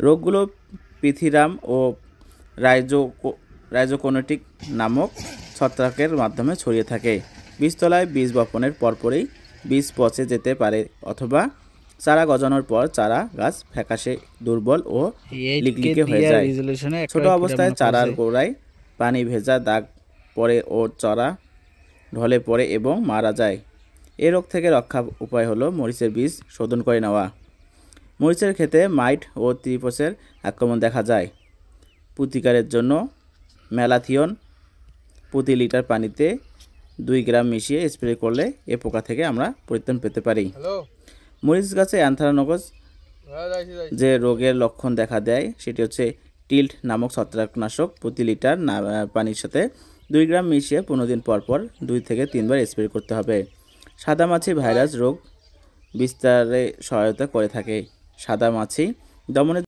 রোগগুলো পিথিরাম ও রাইজোকোনোটিক নামক ছত্রাকের মাধ্যমে ছড়িয়ে থাকে। বীজতলায় বীজ বপনের পরপরই বীজ পচে যেতে পারে অথবা চারা গজানোর পর চারা গাছ ফ্যাকাশে দুর্বল ও লিকলিকে হয়ে যায়। ছোট অবস্থায় চারার গোড়ায় পানি ভেজা দাগ পড়ে ও চারা ঢলে পড়ে এবং মারা যায়। এ রোগ থেকে রক্ষার উপায় হলো মরিচের বীজ শোধন করে নেওয়া। মরিচের ক্ষেতে মাইট ও ত্রিপসের আক্রমণ দেখা যায়। প্রতিকারের জন্য ম্যালাথিয়ন প্রতি লিটার পানিতে 2 গ্রাম মিশিয়ে স্প্রে করলে এ পোকা থেকে আমরা পরিত্রাণ পেতে পারি। মরিচ গাছে অ্যানথ্রাকনোজ যে রোগের লক্ষণ দেখা দেয় সেটি হচ্ছে টিল্ট নামক ছত্রাকনাশক প্রতি লিটার পানির সাথে 2 গ্রাম মিশিয়ে 15 দিন পর পর 2 থেকে 3 বার স্প্রে করতে হবে। সাদামাছি ভাইরাস রোগ বিস্তারে সহায়তা করে থাকে। সাদামাছি দমনের